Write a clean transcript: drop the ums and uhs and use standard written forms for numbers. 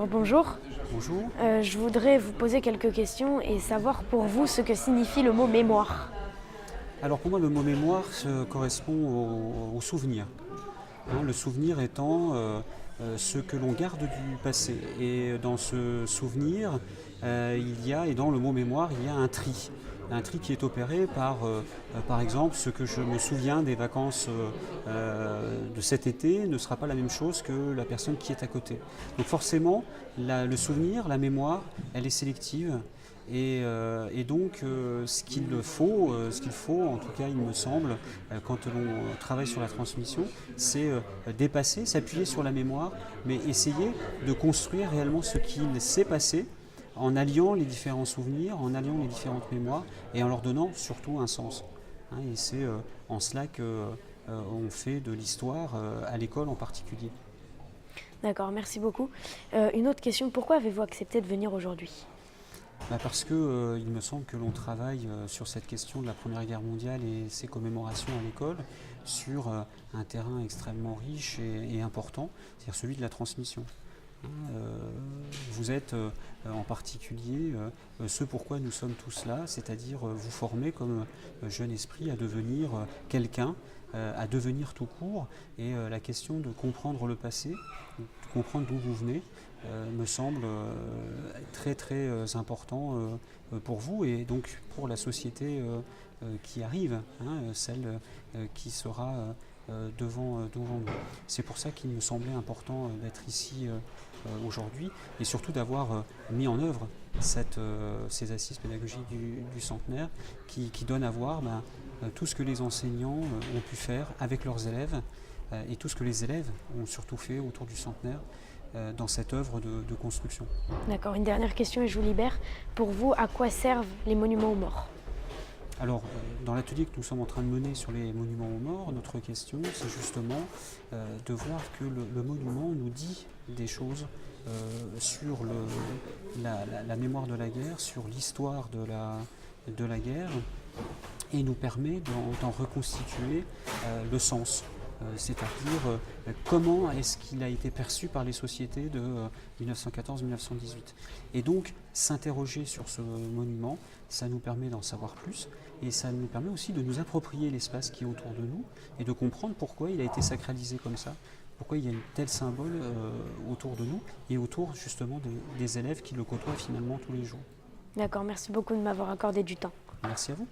Bonjour, Bonjour. je voudrais vous poser quelques questions et savoir pour vous ce que signifie le mot mémoire. Alors pour moi, le mot mémoire correspond au souvenir. Le souvenir étant ce que l'on garde du passé. Et dans ce souvenir, et dans le mot mémoire, il y a un tri. Un tri qui est opéré par exemple, ce que je me souviens des vacances de cet été ne sera pas la même chose que la personne qui est à côté. Donc forcément, le souvenir, la mémoire, elle est sélective. Et donc, ce qu'il faut, en tout cas, il me semble, quand l'on travaille sur la transmission, c'est dépasser, s'appuyer sur la mémoire, mais essayer de construire réellement ce qu'il s'est passé en alliant les différents souvenirs, en alliant les différentes mémoires et en leur donnant surtout un sens. Et c'est en cela qu'on fait de l'histoire à l'école en particulier. D'accord, merci beaucoup. Une autre question, pourquoi avez-vous accepté de venir aujourd'hui? Parce que il me semble que l'on travaille sur cette question de la Première Guerre mondiale et ses commémorations à l'école sur un terrain extrêmement riche et important, c'est-à-dire celui de la transmission. Vous êtes en particulier ce pourquoi nous sommes tous là, c'est-à-dire vous former comme jeune esprit à devenir quelqu'un, à devenir tout court. Et la question de comprendre le passé, de comprendre d'où vous venez, me semble très très important pour vous et donc pour la société qui arrive, celle qui sera devant nous. C'est pour ça qu'il me semblait important d'être ici aujourd'hui et surtout d'avoir mis en œuvre ces assises pédagogiques du centenaire qui donnent à voir tout ce que les enseignants ont pu faire avec leurs élèves et tout ce que les élèves ont surtout fait autour du centenaire dans cette œuvre de construction. D'accord, une dernière question et je vous libère. Pour vous, à quoi servent les monuments aux morts? Alors, dans l'atelier que nous sommes en train de mener sur les monuments aux morts, notre question, c'est justement de voir que le monument nous dit des choses sur la mémoire de la guerre, sur l'histoire de la guerre, et nous permet d'en reconstituer le sens. C'est-à-dire comment est-ce qu'il a été perçu par les sociétés de 1914-1918. Et donc s'interroger sur ce monument, ça nous permet d'en savoir plus et ça nous permet aussi de nous approprier l'espace qui est autour de nous et de comprendre pourquoi il a été sacralisé comme ça, pourquoi il y a un tel symbole autour de nous et autour justement des élèves qui le côtoient finalement tous les jours. D'accord, merci beaucoup de m'avoir accordé du temps. Merci à vous.